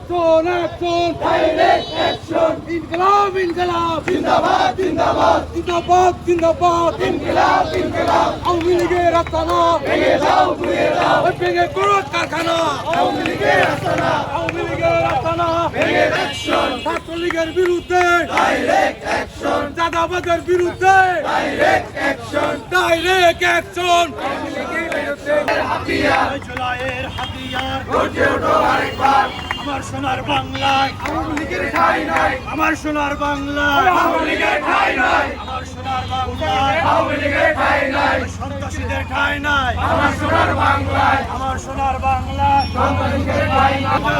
Action action direct action, Inqilab Inqilab জিন্দাবাদ জিন্দাবাদ, জিন্দাবাদ জিন্দাবাদ ইনকিলাব ইনকিলাব, আওয়ামী লীগের আস্তানা ভেঙে দাও ঘুরিয়ে দাও, ভেঙে করো কারখানা আওয়ামী লীগের আস্তানা, আওয়ামী লীগের আস্তানা ভেঙে অ্যাকশন, ছাত্রলীগের বিরুদ্ধে ডাইরেক্ট অ্যাকশন, চাঁদাবাজের বিরুদ্ধে ডাইরেক্ট অ্যাকশন, ডাইরেক্ট অ্যাকশন হাতিয়ার জুলাইয়ের হাতিয়ার গর্জে ওঠো আরেকবার, আমার সোনার বাংলায় আওয়ামী লীগের ঠাঁই নাই, আমার সোনার বাংলায় আওয়ামী লীগের ঠাঁই নাই, আমার সোনার বাংলায় আওয়ামী লীগের ঠাঁই নাই, সন্ত্রাসীদের ঠাঁই নাই আমার সোনার বাংলায়, আমার সোনার বাংলায় আওয়ামী লীগের ঠাঁই নাই,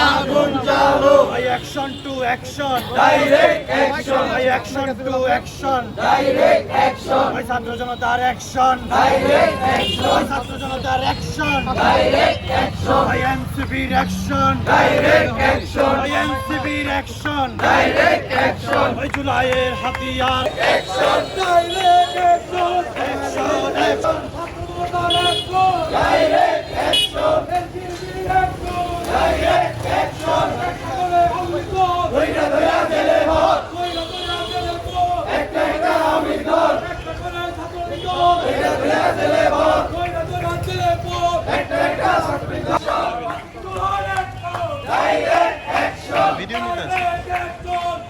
আগুন জ্বালো, action to action direct action, action to action direct action, ছাত্র জনতার অ্যাকশন ডাইরেক্ট অ্যাকশন, ছাত্র জনতার অ্যাকশন ডাইরেক্ট অ্যাকশন, এনসিপির অ্যাকশন ডাইরেক্ট অ্যাকশন, এনসিপির অ্যাকশন ডাইরেক্ট অ্যাকশন, জুলাইয়ের হাতিয়ার action, direct action action, action, ছাত্র জনতার অ্যাকশন ডাইরেক্ট অ্যাকশন, এনসিপির অ্যাকশন ডাইরেক্ট অ্যাকশন, সকলে অমৃত ধৈর্য ধৈর্য জেলে ভর, কইরা কইরা জেলে পড় একটা একটা আওয়ামী দল, একটা করে ছাত্রলীগ ধৈর্য ধৈর্য জেলে ভর, কইরা কইরা জেলে পড় একটা একটা ছাত্রী দল, July action direct action,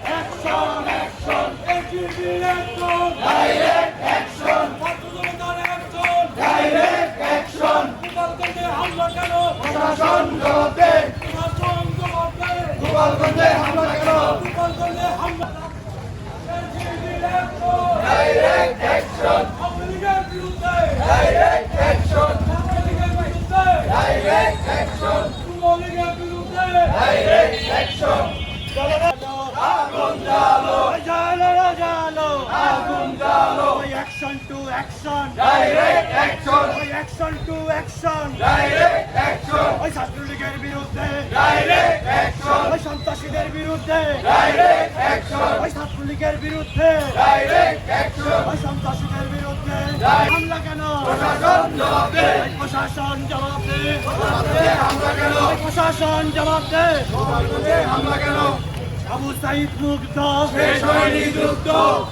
action action এনসিপির অ্যাকশন ডাইরেক্ট অ্যাকশন, ছাত্র জনতার অ্যাকশন ডাইরেক্ট অ্যাকশন, গোপালগঞ্জে হামলা কেন প্রশাসন জবাব দে, প্রশাসন জবাব দেয় গোপালগঞ্জে হামলা কেন, গোপালগঞ্জে হামলা এনসিপির অ্যাকশন ডাইরেক্ট অ্যাকশন, আওয়ামী লীগের বিরুদ্ধে ডাইরেক্ট অ্যাকশন, ছাত্রলীগের বিরুদ্ধে ডাইরেক্ট অ্যাকশন, যুবলীগের বিরুদ্ধে ডাইরেক্ট অ্যাকশন, আগুন জ্বালো, জালো জালো আগুন জ্বালো, action to action direct action, action to action direct action, ওই ছাত্রলীগের বিরুদ্ধে ডাইরেক্ট অ্যাকশন, ওই সন্ত্রাসীদের বিরুদ্ধে ডাইরেক্ট অ্যাকশন, ওই ছাত্রলীগের বিরুদ্ধে ডাইরেক্ট অ্যাকশন, ওই সন্ত্রাসীদের বিরুদ্ধে হামলা কেন প্রশাসন জবাব দে, ওই প্রশাসন জবাব দে গোপালগঞ্জে হামলা কেন, ওই প্রশাসন জবাব দে গোপালগঞ্জে হামলা কেন, আবু সাইদ মুগ্ধ শেষ হয়নি যুদ্ধ,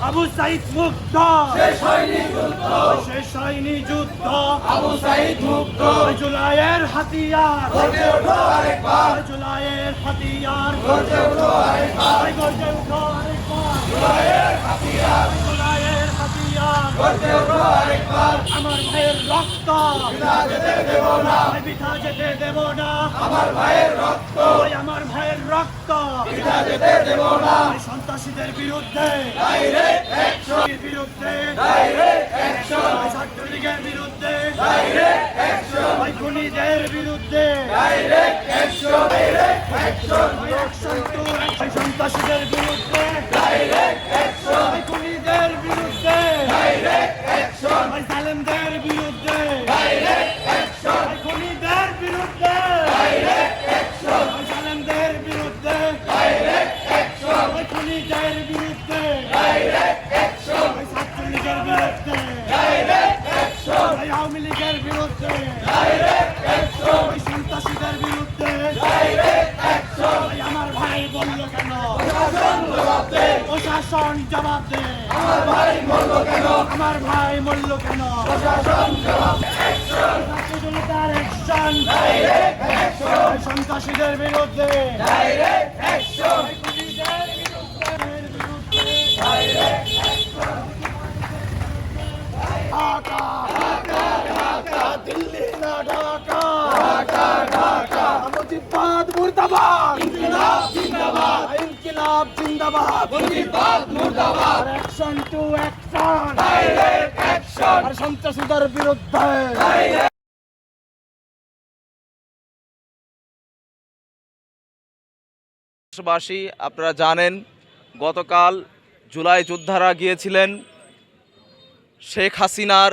আবু সাইদ মুগ্ধ শেষ হয়নি যুদ্ধ, শেষ হয়নি যুদ্ধ আবু সাইদ মুক্ত, ওই জুলাইয়ের হাতিয়ার গর্জে ওঠো আরেকবার, ওই জুলাইয়ের হাতিয়ার গর্জে ওঠো আরেকবার, ওই গর্জে উঠো আরেকবার জুলাইয়ের হাতিয়ার, জুলাইয়ের হাতিয়ার গর্জে ওঠো আরেকবার, আমার ভাইয়ের রক্ত বিনা যেতে দেব না, আমি বৃথা যেতে দেব না আমার ভাইয়ের রক্ত, ওই আমার ভাইয়ের রক্ত বিনা যেতে দেব না, ওই সন্ত্রাসীদের বিরুদ্ধে ডাইরেক্ট অ্যাকশন, বিরুদ্ধে ডাইরেক্ট অ্যাকশন, ওই ছাত্রলীগের বিরুদ্ধে ডাইরেক্ট অ্যাকশন, ওই খুনিদের বিরুদ্ধে ডাইরেক্ট অ্যাকশন, ডাইরেক্ট অ্যাকশন, ওই অ্যাকশন টু ওই সন্ত্রাসীদের বিরুদ্ধে ডাইরেক্ট অ্যাকশন, ওই খুনিদের বিরুদ্ধে ডাইরেক্ট অ্যাকশন, ওই জালেমদের বিরুদ্ধে ডাইরেক্ট অ্যাকশন, ওই খুনিদের বিরুদ্ধে ডাইরেক্ট অ্যাকশন, ওই জালেমদের বিরুদ্ধে ডাইরেক্ট অ্যাকশন, ওই খুনিদের বিরুদ্ধে ডাইরেক্ট অ্যাকশন, ওই ছাত্রলীগের বিরুদ্ধে ডাইরেক্ট অ্যাকশন, ওই আওয়ামী লীগের বিরুদ্ধে ডাইরেক্ট অ্যাকশন, ওই সন্ত্রাসীদের বিরুদ্ধে ডাইরেক্ট অ্যাকশন, ওই আমার ভাই বলল কেন প্রশাসন জবাব দে, প্রশাসন জবাব দে আমার ভাই মরল কেন, আমার ভাই মূল্য কেন প্রশাসন জবাব দে, অ্যাকশন, ছাত্র জনতার অ্যাকশন ডাইরেক্ট অ্যাকশন, সন্ত্রাসীদের বিরুদ্ধে ডাইরেক্ট অ্যাকশন, খুনিদের বিরুদ্ধে ডাইরেক্ট অ্যাকশন, ঢাকা ঢাকা দিল্লি না ঢাকা ঢাকা ঢাকা, মুজিবাদ মুর্দাবাদ ইনকিলাব জিন্দাবাদ, ইনকিলাব জিন্দাবাদ মুজিবাদ মুর্দাবাদ, action to action direct action, আর সন্ত্রাসীদের বিরুদ্ধে ডাইরেক্ট দেশবাসী, আপনারা জানেন গতকাল জুলাই যোদ্ধারা গিয়েছিলেন শেখ হাসিনার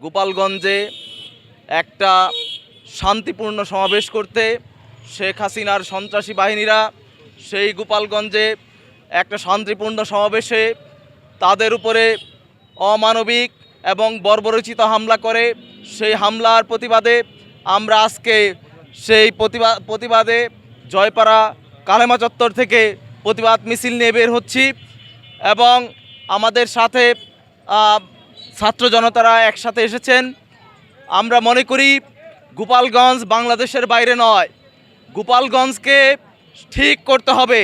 গোপালগঞ্জে একটা শান্তিপূর্ণ সমাবেশ করতে। শেখ হাসিনার সন্ত্রাসী বাহিনীরা সেই গোপালগঞ্জে একটা শান্তিপূর্ণ সমাবেশে তাদের উপরে অমানবিক এবং বর্বরোচিত হামলা করে। সেই হামলার প্রতিবাদে আমরা আজকে সেই প্রতিবাদে জয়পাড়া কালেমা চত্বর থেকে প্রতিবাদ মিছিল নিয়ে বের হচ্ছি এবং আমাদের সাথে ছাত্র জনতারা একসাথে এসেছেন। আমরা মনে করি গোপালগঞ্জ বাংলাদেশের বাইরে নয়, গোপালগঞ্জকে ঠিক করতে হবে।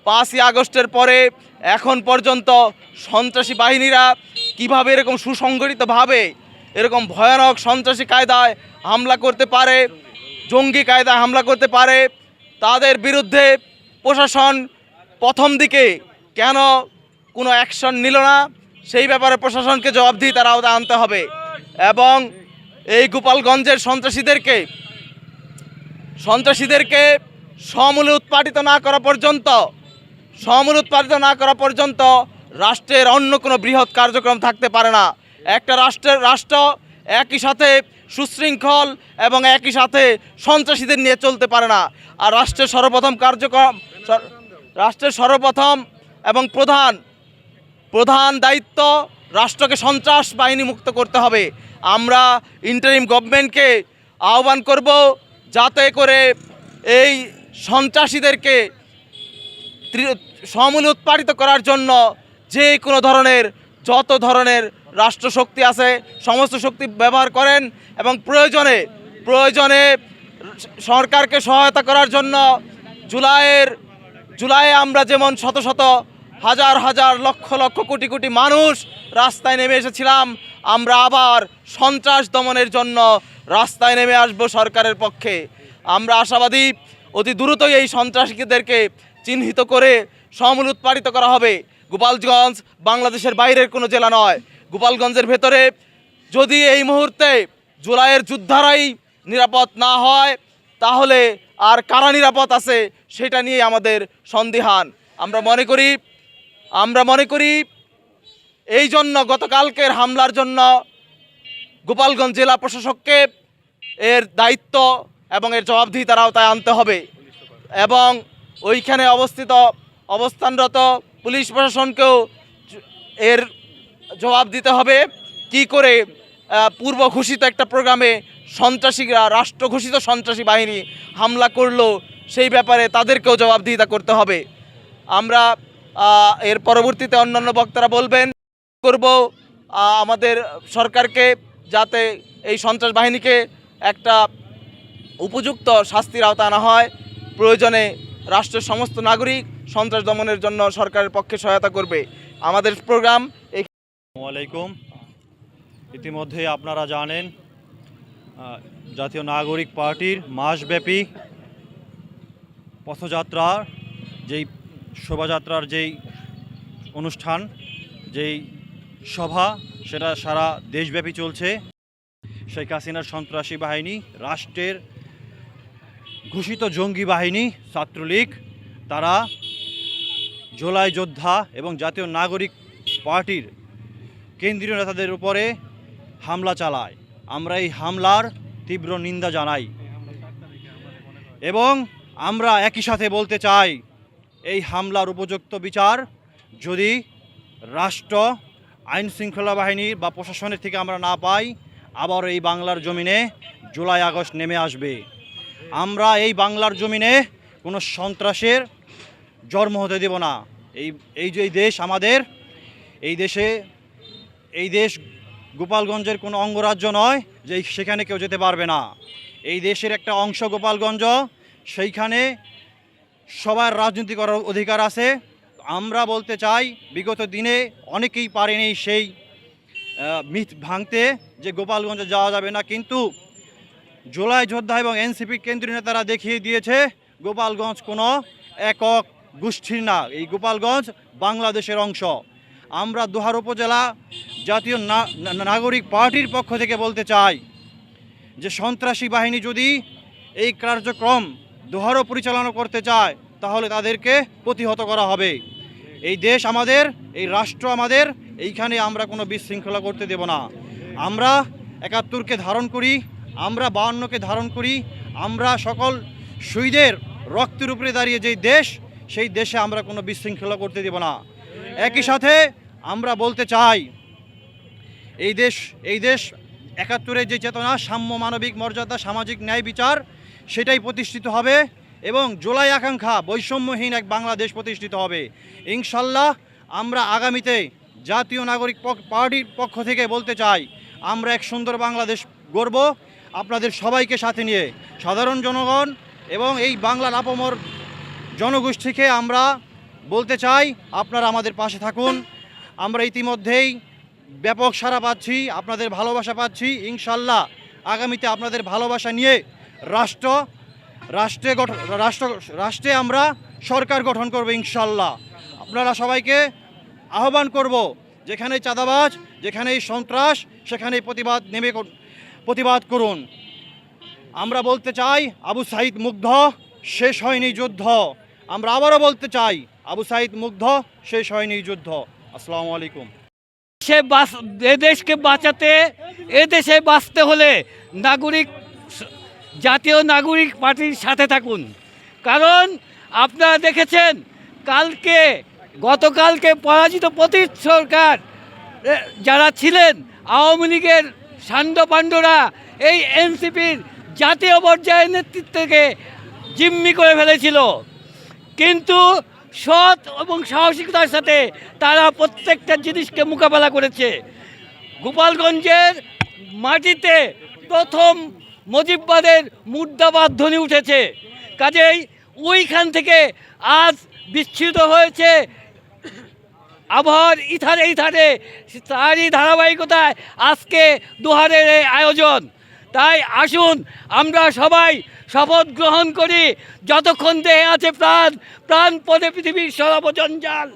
5ই আগস্টের পরে এখন পর্যন্ত সন্ত্রাসী বাহিনীরা কিভাবে এরকম সুসংগঠিতভাবে এরকম ভয়ানক সন্ত্রাসী কায়দায় হামলা করতে পারে, জঙ্গি কায়দায় হামলা করতে পারে, তাদের বিরুদ্ধে প্রশাসন প্রথম দিকে কেন কোনো অ্যাকশন নিল না, সেই ব্যাপারে প্রশাসনকে জবাবদিহিতার আওতায় আনতে হবে এবং এই গোপালগঞ্জের সন্ত্রাসীদেরকে সমূলে উৎপাটিত না করা পর্যন্ত রাষ্ট্রের অন্য কোনো বৃহৎ কার্যক্রম থাকতে পারে না। একটা রাষ্ট্র একই সাথে সুশৃঙ্খল এবং একই সাথে সন্ত্রাসীদের নিয়ে চলতে পারে না। আর রাষ্ট্রের সর্বপ্রথম এবং প্রধান দায়িত্ব রাষ্ট্রকে সন্ত্রাস বাহিনী মুক্ত করতে হবে। আমরা ইন্টারিম গভর্নমেন্টকে আহ্বান করব যাতে করে এই সন্ত্রাসীদেরকে সমূলে উৎপাটিত করার জন্য যে কোনো ধরনের যত ধরনের রাষ্ট্রশক্তি আছে সমস্ত শক্তি ব্যবহার করেন এবং প্রয়োজনে সরকারকে সহায়তা করার জন্য জুলাইয়ে আমরা যেমন শত শত হাজার হাজার লক্ষ লক্ষ কোটি কোটি মানুষ রাস্তায় নেমে এসেছিলাম, আমরা আবার সন্ত্রাস দমনের জন্য রাস্তায় নেমে আসব সরকারের পক্ষে। আমরা আশাবাদী অতি দ্রুতই এই সন্ত্রাসীদেরকে চিহ্নিত করে সমূল উৎপাটিত করা হবে। গোপালগঞ্জ বাংলাদেশের বাইরের কোনো জেলা নয়, গোপালগঞ্জের ভেতরে যদি এই মুহূর্তে জুলাইয়ের যুদ্ধারাই নিরাপদ না হয় তাহলে আর কারা নিরাপদ আছে সেটা নিয়ে আমাদের সন্দিহান। আমরা মনে করি এই জন্য গতকালকের হামলার জন্য গোপালগঞ্জ জেলা প্রশাসককে এর দায়িত্ব এবং এর জবাবদিহিতার আওতায় আনতে হবে এবং ওইখানে অবস্থানরত পুলিশ প্রশাসনকেও এর জবাব দিতে হবে। কি করে পূর্ব ঘোষিত একটা প্রোগ্রামে সন্ত্রাসীরা রাষ্ট্র ঘোষিত সন্ত্রাসী বাহিনী হামলা করলো সেই ব্যাপারে তাদেরকেও জবাবদিহিতা করতে হবে। আমরা এর পরবর্তীতে অন্যান্য বক্তারা বলবেন করব আমাদের সরকারকে যাতে এই সন্ত্রাস বাহিনীকে একটা উপযুক্ত শাস্তির আওতায় আনা হয়। প্রয়োজনে রাষ্ট্রের সমস্ত নাগরিক সন্ত্রাস দমনের জন্য সরকারের পক্ষে সহায়তা করবে। আমাদের প্রোগ্রাম আসসালামু আলাইকুম। ইতিমধ্যে আপনারা জানেন জাতীয় নাগরিক পার্টির মাসব্যাপী পথযাত্রার যেই শোভাযাত্রার যেই অনুষ্ঠান যেই সভা সেটা সারা দেশব্যাপী চলছে। শেখ হাসিনার সন্ত্রাসী বাহিনী, রাষ্ট্রের ঘোষিত জঙ্গি বাহিনী ছাত্রলীগ, তারা জুলাই যোদ্ধা এবং জাতীয় নাগরিক পার্টির কেন্দ্রীয় নেতাদের উপরে হামলা চালায়। আমরা এই হামলার তীব্র নিন্দা জানাই এবং আমরা একই সাথে বলতে চাই এই হামলার উপযুক্ত বিচার যদি রাষ্ট্র আইন শৃঙ্খলা বাহিনী বা প্রশাসনের থেকে আমরা না পাই, আবার এই বাংলার জমিনে জুলাই আগস্ট নেমে আসবে। আমরা এই বাংলার জমিনে কোনো সন্ত্রাসের জন্ম হতে দেব না। এই যে দেশ আমাদের, এই দেশ গোপালগঞ্জের কোনো অঙ্গরাজ্য নয় যে সেখানে কেউ যেতে পারবে না। এই দেশের একটা অংশ গোপালগঞ্জ, সেইখানে সবার রাজনীতি করার অধিকার আছে। আমরা বলতে চাই বিগত দিনে অনেকেই পারেনি সেই মিথ ভাঙতে যে গোপালগঞ্জে যাওয়া যাবে না, কিন্তু জুলাই যোদ্ধা এবং এনসিপি কেন্দ্রীয় নেতারা দেখিয়ে দিয়েছে গোপালগঞ্জ কোনো একক গোষ্ঠীর না, এই গোপালগঞ্জ বাংলাদেশের অংশ। আমরা দোহার উপজেলা জাতীয় নাগরিক পার্টির পক্ষ থেকে বলতে চাই যে সন্ত্রাসী বাহিনী যদি এই কার্যক্রম দোহারও পরিচালনা করতে চায় তাহলে তাদেরকে প্রতিহত করা হবে। এই দেশ আমাদের, এই রাষ্ট্র আমাদের, এইখানে আমরা কোনো বিশৃঙ্খলা করতে দেব না। আমরা ৭১কে ধারণ করি, আমরা ৫২কে ধারণ করি, আমরা সকল শহীদের রক্তের উপরে দাঁড়িয়ে যেই দেশ, সেই দেশে আমরা কোনো বিশৃঙ্খলা করতে দেব না। একই সাথে আমরা বলতে চাই এই দেশ ৭১-এর যে চেতনা, সাম্য, মানবিক মর্যাদা, সামাজিক ন্যায় বিচার, সেটাই প্রতিষ্ঠিত হবে। এবং জুলাই আকাঙ্ক্ষা বৈষম্যহীন এক বাংলাদেশ প্রতিষ্ঠিত হবে ইনশাল্লাহ। আমরা আগামীতে জাতীয় নাগরিক পার্টির পক্ষ থেকে বলতে চাই, আমরা এক সুন্দর বাংলাদেশ গড়ব আপনাদের সবাইকে সাথে নিয়ে। সাধারণ জনগণ এবং এই বাংলার আপামর জনগোষ্ঠীকে আমরা বলতে চাই, আপনারা আমাদের পাশে থাকুন। আমরা ইতিমধ্যেই ব্যাপক সাড়া পাচ্ছি, আপনাদের ভালোবাসা পাচ্ছি। ইনশাল্লাহ আগামীতে আপনাদের ভালোবাসা নিয়ে রাষ্ট্রে আমরা সরকার গঠন করব ইনশাল্লাহ। আপনারা সবাইকে আহ্বান করব, যেখানেই চাঁদাবাজ, যেখানেই সন্ত্রাস, সেখানেই প্রতিবাদ করুন। আমরা বলতে চাই, আবু সাঈদ মুগ্ধ, শেষ হয়নি যুদ্ধ। আমরা আবারও বলতে চাই, আবু সাঈদ মুগ্ধ, শেষ হয়নি যুদ্ধ। আসসালামু আলাইকুম। দেশকে বাঁচাতে, এদেশে বাঁচতে হলে জাতীয় নাগরিক পার্টির সাথে থাকুন। কারণ আপনারা দেখেছেন গতকালকে পরাজিত পতিত সরকার যারা ছিলেন আওয়ামী লীগের সান্ডপাণ্ডরা এই এনসিপির জাতীয় পর্যায়ের নেতৃত্বকে জিম্মি করে ফেলেছিল, কিন্তু সৎ এবং সাহসিকতার সাথে তারা প্রত্যেকটা জিনিসকে মোকাবেলা করেছে। গোপালগঞ্জের মাটিতে প্রথম মুজিববাদের মুর্দাবাদ ধ্বনি উঠেছে, কাজেই ওইখান থেকে আজ বিচ্ছিন্ন হয়েছে আবহাওয়ার ইথারে তারই ধারাবাহিকতায় আজকে দুহারের এই আয়োজন। তাই আসুন আমরা সবাই শপথ গ্রহণ করি, যতক্ষণ দেহে আছে প্রাণ পদে পৃথিবীর সর্বজঞ্জাল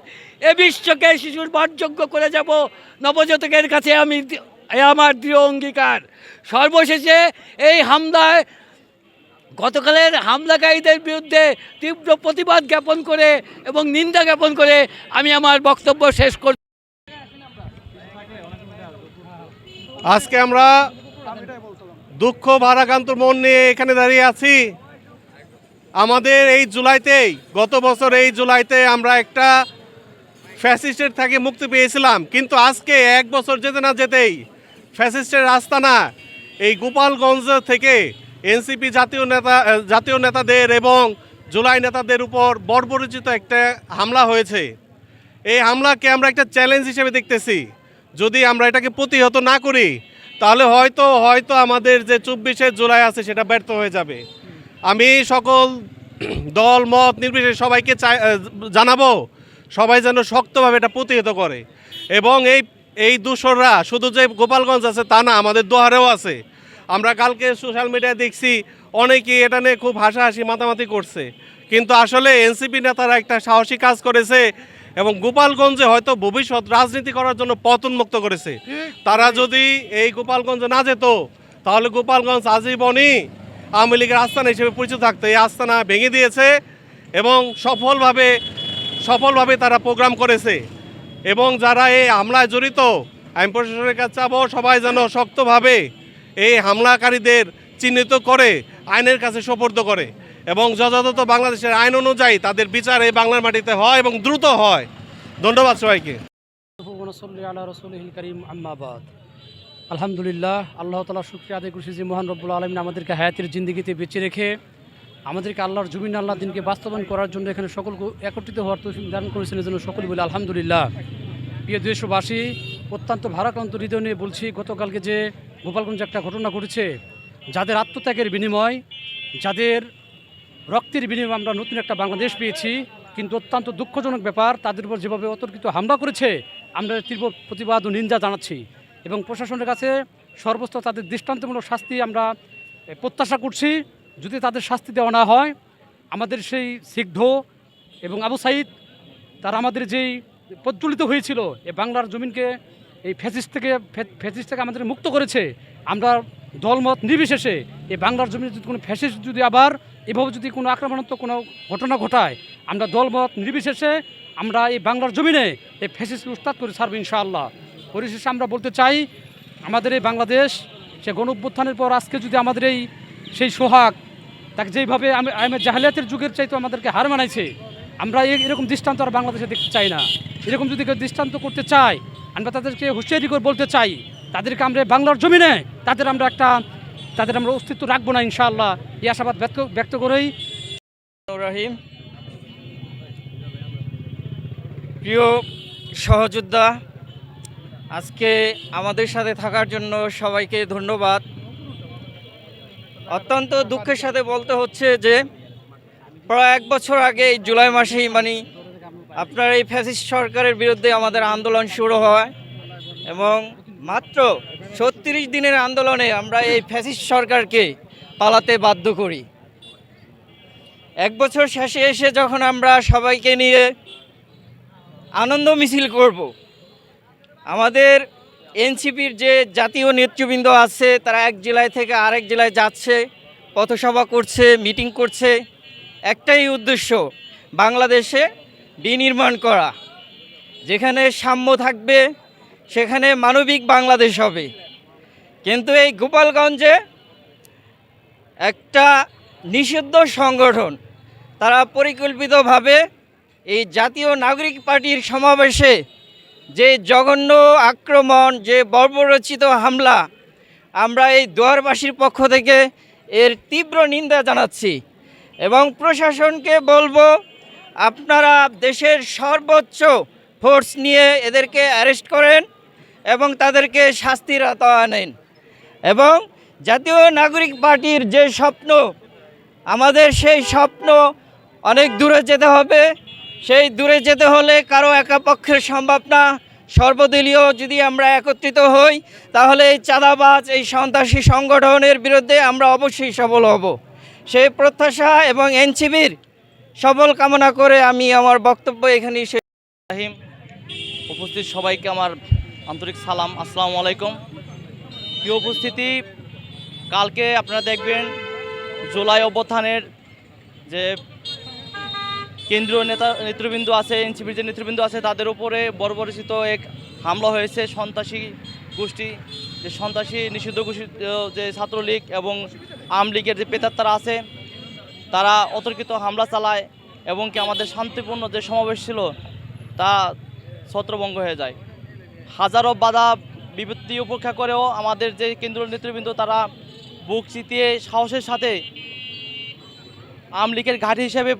এ বিশ্বকে শিশুর বাসযোগ্য করে যাব নবজাতকের কাছে আমার দৃঢ় অঙ্গীকার। সর্বশেষে এই গতকালের হামলাকারীদের বিরুদ্ধে তীব্র প্রতিবাদ জ্ঞাপন করে এবং নিন্দা জ্ঞাপন করে আমি আমার বক্তব্য শেষ করছি। আজকে আমরা দুঃখ ভারাক্রান্ত মন নিয়ে এখানে দাঁড়িয়ে আছি। আমাদের এই জুলাইতেই, গত বছর এই জুলাইতে আমরা একটা ফ্যাসিস্টের থেকে মুক্তি পেয়েছিলাম, কিন্তু আজকে এক বছর যেতে না যেতেই ফ্যাসিস্টের আস্তানা এই গোপালগঞ্জ থেকে এনসিপি জাতীয় নেতাদের এবং জুলাই নেতাদের উপর বর্বরোচিত একটা হামলা হয়েছে। এই হামলাকে আমরা একটা চ্যালেঞ্জ হিসেবে দেখতেছি। যদি আমরা এটাকে প্রতিহত না করি তাহলে হয়তো আমাদের যে 24শে জুলাই আছে সেটা ব্যর্থ হয়ে যাবে। আমি সকল দল মত নির্বিশেষে সবাইকে জানাবো, সবাই যেন শক্তভাবে এটা প্রতিহত করে। এবং এই দূষররা শুধু যে গোপালগঞ্জ আছে তা না, আমাদের দোহারেও আছে। আমরা কালকে সোশ্যাল মিডিয়ায় দেখছি অনেকেই এটা নিয়ে খুব হাসাহাসি মাতামাতি করছে, কিন্তু আসলে এনসিপি নেতারা একটা সাহসী কাজ করেছে এবং গোপালগঞ্জে হয়তো ভবিষ্যৎ রাজনীতি করার জন্য পথ উন্মুক্ত করেছে। তারা যদি এই গোপালগঞ্জে না যেত তাহলে গোপালগঞ্জ আজীবনই আওয়ামী লীগের আস্তানা হিসেবে পরিচিত থাকতো। এই আস্তানা ভেঙে দিয়েছে এবং সফলভাবে তারা প্রোগ্রাম করেছে। এবং যারা এই হামলায় জড়িত, আমি প্রশাসনের কাছে চাবো সবাই যেন শক্তভাবে এই হামলাকারীদের চিহ্নিত করে আইনের কাছে সোপর্দ করে এবং যথাযথ বাংলাদেশের আইন অনুযায়ী তাদের বিচার এই বাংলার মাটিতে হয় এবং দ্রুত হয়। ধন্যবাদ সবাইকে। আলহামদুলিল্লাহ, আল্লাহ তাআলা শুকরিয়া আদায় করছি যে মহান রব্বুল আলামিন আমাদেরকে হায়াতের জিন্দেগিতে বেঁচে রেখে আমাদেরকে আল্লাহর জমিন আল্লাহ দিনকে বাস্তবায়ন করার জন্য এখানে সকলকে একত্রিত হওয়ার তৌফিক দান করেছেন। এজন্য সকলে বলে আলহামদুলিল্লাহ। প্রিয় দেশবাসী, অত্যন্ত ভারাক্রান্ত হৃদয় নিয়ে বলছি, গতকালকে যে গোপালগঞ্জে একটা ঘটনা ঘটেছে, যাদের আত্মত্যাগের বিনিময়, যাদের রক্তের বিনিময়ে আমরা নতুন একটা বাংলাদেশ পেয়েছি, কিন্তু অত্যন্ত দুঃখজনক ব্যাপার, তাদের উপর যেভাবে অতর্কিত হামলা করেছে আমরা তীব্র প্রতিবাদ ও নিন্দা জানাচ্ছি এবং প্রশাসনের কাছে সর্বোচ্চ তাদের দৃষ্টান্তমূলক শাস্তি আমরা প্রত্যাশা করছি। যদি তাদের শাস্তি দেওয়া না হয়, আমাদের সেই সিদ্ধ এবং আবু সাঈদ তারা আমাদের যেই প্রজ্বলিত হয়েছিল এই বাংলার জমিনকে এই ফ্যাসিস্ট থেকে আমাদের মুক্ত করেছে, আমরা দলমত নির্বিশেষে এই বাংলার জমিনে যদি কোনো ফ্যাসিস্ট যদি আবার এভাবে যদি কোনো আক্রমণাত্মক কোনো ঘটনা ঘটায়, আমরা দলমত নির্বিশেষে আমরা এই বাংলার জমিনে এই ফ্যাসিস্টকে উৎখাত করে ছাড়ব ইনশাআল্লাহ। পরিশেষে আমরা বলতে চাই, আমাদের এই বাংলাদেশ সে গণ-অভ্যুত্থানের পর আজকে যদি আমাদের সেই সোহাগ তাকে যেইভাবে আমি জাহেলিয়াতের যুগের চাইতে আমাদেরকে হার মানাইছে, আমরা এরকম দৃষ্টান্ত আর বাংলাদেশে দেখতে চাই না। এরকম যদি কেউ দৃষ্টান্ত করতে চায়, আমরা তাদেরকে হুঁশিয়ারি করে বলতে চাই, তাদেরকে আমরা বাংলার জমিনে তাদের আমরা অস্তিত্ব রাখবো না ইনশাআল্লাহ। এই আশাবাদ ব্যক্ত করেই রহিম। প্রিয় সহযোদ্ধা, আজকে আমাদের সাথে থাকার জন্য সবাইকে ধন্যবাদ। অত্যন্ত দুঃখের সাথে বলতে হচ্ছে যে প্রায় 1 বছর আগে এই জুলাই মাসেই আপনার এই ফ্যাসিস্ট সরকারের বিরুদ্ধে আমাদের আন্দোলন শুরু হয় এবং মাত্র 36 দিনের আন্দোলনে আমরা এই ফ্যাসিস্ট সরকারকে পালাতে বাধ্য করি। 1 বছর শেষে এসে যখন আমরা সবাইকে নিয়ে আনন্দ মিছিল করব, আমাদের এনসিপির যে জাতীয় নেতৃবৃন্দ আছে তারা এক জেলায় থেকে আরেক জেলায় যাচ্ছে, পথসভা করছে, মিটিং করছে। একটাই উদ্দেশ্য, বাংলাদেশে বিনির্মাণ করা, যেখানে সাম্য থাকবে, সেখানে মানবিক বাংলাদেশ হবে। কিন্তু এই গোপালগঞ্জে একটা নিষিদ্ধ সংগঠন তারা পরিকল্পিতভাবে এই জাতীয় নাগরিক পার্টির সমাবেশে যে জঘন্য আক্রমণ, যে বর্বরচিত হামলা, আমরা এই দুয়ারবাসীর পক্ষ থেকে এর তীব্র নিন্দা জানাচ্ছি এবং প্রশাসনকে বলবো আপনারা দেশের সর্বোচ্চ ফোর্স নিয়ে এদেরকে অ্যারেস্ট করেন এবং তাদেরকে শাস্তির আওতায় আনেন। এবং জাতীয় নাগরিক পার্টির যে স্বপ্ন, আমাদের সেই স্বপ্ন অনেক দূরে যেতে হবে। সেই দূরে যেতে হলে কারো একা পক্ষের সম্ভব না। সর্বদলীয় যদি আমরা একত্রিত হই তাহলে এই চাঁদাবাজ, এই সন্ত্রাসী সংগঠনের বিরুদ্ধে আমরা অবশ্যই সফল হব। সেই প্রত্যাশা এবং এনসিপির সফল কামনা করে আমি আমার বক্তব্য এখানেই শেষ। রাহিম, উপস্থিত সবাইকে আমার আন্তরিক সালাম, আসসালামু আলাইকুম। প্রিয় উপস্থিতি, কালকে আপনারা দেখবেন জুলাই অভ্যুত্থানের যে কেন্দ্রীয় নেতৃবৃন্দ আছে, এনসিপির যে নেতৃবৃন্দ আছে, তাদের উপরে বর্বরচিত এক হামলা হয়েছে। সন্ত্রাসী গোষ্ঠী, যে সন্ত্রাসী নিষিদ্ধ গোষ্ঠী যে ছাত্রলীগ এবং আওয়ামী লীগের যে প্রেতাত্মারা আছে, তারা অতর্কিত হামলা চালায় এবং কি আমাদের শান্তিপূর্ণ যে সমাবেশ ছিল তা ছত্রভঙ্গ হয়ে যায়। হাজারো বাধা বিপত্তি উপেক্ষা করেও আমাদের যে কেন্দ্রীয় নেতৃবৃন্দ তারা বুক চিতিয়ে সাহসের সাথে আওয়ামী লীগের ঘাঁটি হিসেবে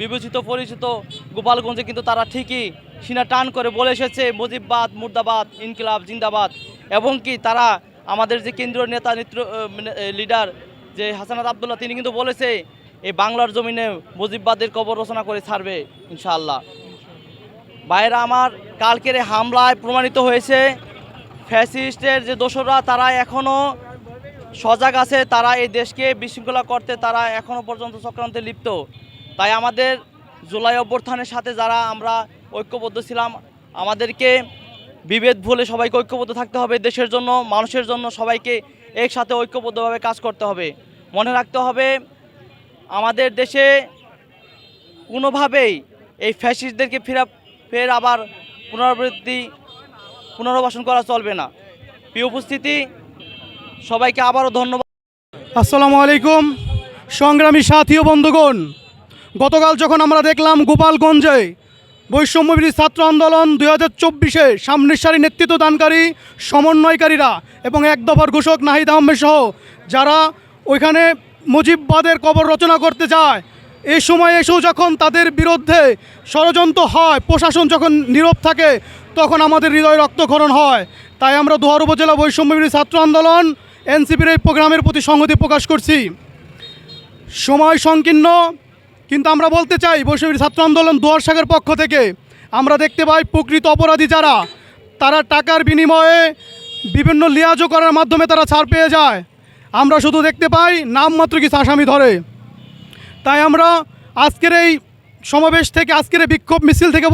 বিবেচিত পরিচিত গোপালগঞ্জে কিন্তু তারা ঠিকই সিনা টান করে বলে এসেছে মুজিববাদ মুর্দাবাদ, ইনকিলাব জিন্দাবাদ। এবং কি তারা আমাদের যে কেন্দ্রীয় লিডার যে হাসানাত আবদুল্লাহ, তিনি কিন্তু বলেছে এই বাংলার জমিনে মুজিববাদের কবর রচনা করে ছাড়বে ইনশাআল্লাহ। ভাইরা আমার, কালকের হামলায় প্রমাণিত হয়েছে ফ্যাসিস্টের যে দোসররা তারা এখনও সজাগ আছে, তারা এই দেশকে বিশৃঙ্খলা করতে তারা এখনও পর্যন্ত চক্রান্তে লিপ্ত। তাই আমাদের জুলাই অভ্যুত্থানের সাথে যারা আমরা ঐক্যবদ্ধ ছিলাম, আমাদেরকে বিভেদ ভুলে সবাইকে ঐক্যবদ্ধ থাকতে হবে। দেশের জন্য, মানুষের জন্য সবাইকে একসাথে ঐক্যবদ্ধভাবে কাজ করতে হবে। মনে রাখতে হবে, আমাদের দেশে কোনোভাবেই এই ফ্যাসিস্টদেরকে ফের আবার পুনর্বাসন করা চলবে না। প্রিয় উপস্থিতি, সবাইকে আবারও ধন্যবাদ। আসসালামু আলাইকুম সংগ্রামী সাথী ও বন্ধুগণ, গতকাল যখন আমরা দেখলাম গোপালগঞ্জে বৈষম্যবিরোধী ছাত্র আন্দোলন 2024-এ সামনের সারি নেতৃত্ব দানকারী সমন্বয়কারীরা এবং এক দফার ঘোষক নাহিদ আহমেদ সহ যারা ওইখানে মুজিববাদের কবর রচনা করতে যায়, এই সময় এসেও যখন তাদের বিরুদ্ধে ষড়যন্ত্র হয়, প্রশাসন যখন নীরব থাকে, তখন আমাদের হৃদয় রক্তক্ষরণ হয়। তাই আমরা দোহার উপজেলা বৈষম্যবিরোধী ছাত্র আন্দোলন এনসিপির এই প্রোগ্রামের প্রতি সংহতি প্রকাশ করছি। সময় সংকীর্ণ, কিন্তু আমরা বলতে চাই বৈষম্যবিরোধী ছাত্র আন্দোলন দোহার শাখার পক্ষ থেকে আমরা দেখতে পাই প্রকৃত অপরাধী যারা, তারা টাকার বিনিময়ে বিভিন্ন লিয়াজো করার মাধ্যমে তারা ছাড় পেয়ে যায়। আমরা শুধু দেখতে পাই নামমাত্র কিছু আসামি ধরে। তাই আমরা আজকের এই সমাবেশ থেকে, আজকের এই বিক্ষোভ মিছিল থেকে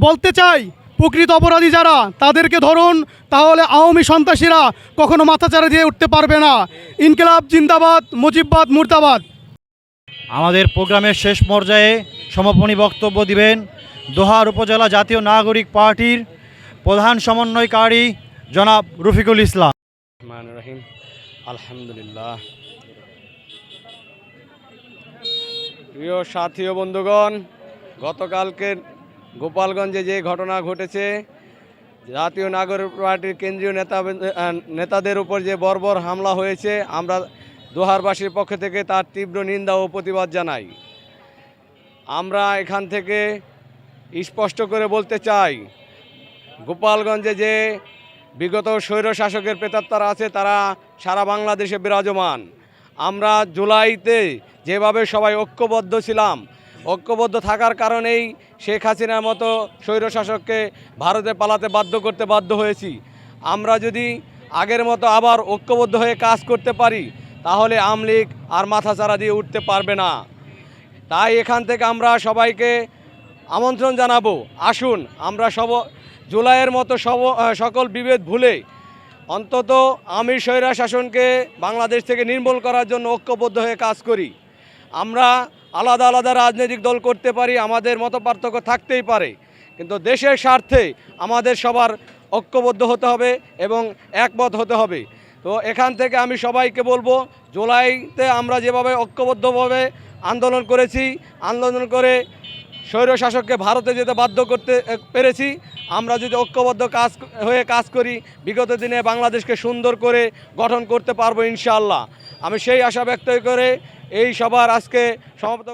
বলতে চাই, প্রকৃত অপরাধী যারা তাদেরকে ধরুন, তাহলে আওয়ামী সন্ত্রাসীরা কখনো মাথাচাড়া দিয়ে উঠতে পারবে না। ইনকিলাব জিন্দাবাদ, মুজিববাদ মুর্দাবাদ। আমাদের প্রোগ্রামের শেষ পর্যায়ে সমাপনী বক্তব্য দিবেন দোহার উপজেলা জাতীয় নাগরিক পার্টির প্রধান সমন্বয়কারী জনাব রফিকুল ইসলাম। রহিম, আলহামদুলিল্লাহ। প্রিয় সাথী ও বন্ধুগণ, গতকালকে গোপালগঞ্জে যে ঘটনা ঘটেছে, জাতীয় নাগরিক পার্টির কেন্দ্রীয় নেতাদের উপর যে বর্বর হামলা হয়েছে, আমরা দোহারবাসীর পক্ষ থেকে তার তীব্র নিন্দা ও প্রতিবাদ জানাই। আমরা এখান থেকে স্পষ্ট করে বলতে চাই, গোপালগঞ্জে যে বিগত স্বৈর শাসকের প্রেতাত্মারা আছে তারা সারা বাংলাদেশে বিরাজমান। আমরা জুলাইতে যেভাবে সবাই ঐক্যবদ্ধ ছিলাম, ঐক্যবদ্ধ থাকার কারণেই শেখ হাসিনার মতো স্বৈর শাসককে ভারতে পালাতে বাধ্য হয়েছি। আমরা যদি আগের মতো আবার ঐক্যবদ্ধ হয়ে কাজ করতে পারি তাহলে আওয়ামী লীগ আর মাথাচাড়া দিয়ে উঠতে পারবে না। তাই এখান থেকে আমরা সবাইকে আমন্ত্রণ জানাবো, আসুন আমরা জুলাইয়ের মতো সকল বিভেদ ভুলে অন্তত আমির স্বৈরা শাসনকে বাংলাদেশ থেকে নির্মূল করার জন্য ঐক্যবদ্ধ হয়ে কাজ করি। আমরা আলাদা আলাদা রাজনৈতিক দল করতে পারি, আমাদের মতপার্থক্য থাকতেই পারে, কিন্তু দেশের স্বার্থে আমাদের সবার ঐক্যবদ্ধ হতে হবে এবং একমত হতে হবে। তো এখান থেকে আমি সবাইকে বলবো, জুলাইতে আমরা যেভাবে ঐক্যবদ্ধভাবে আন্দোলন করেছি, আন্দোলন করে স্বৈর শাসককে ভারতে যেতে বাধ্য করতে পেরেছি, আমরা যদি ঐক্যবদ্ধ কাজ করি বিগত দিনে বাংলাদেশকে সুন্দর করে গঠন করতে পারবো ইনশাআল্লাহ। আমি সেই আশা ব্যক্ত করে এই সবার আজকে সমাপ্ত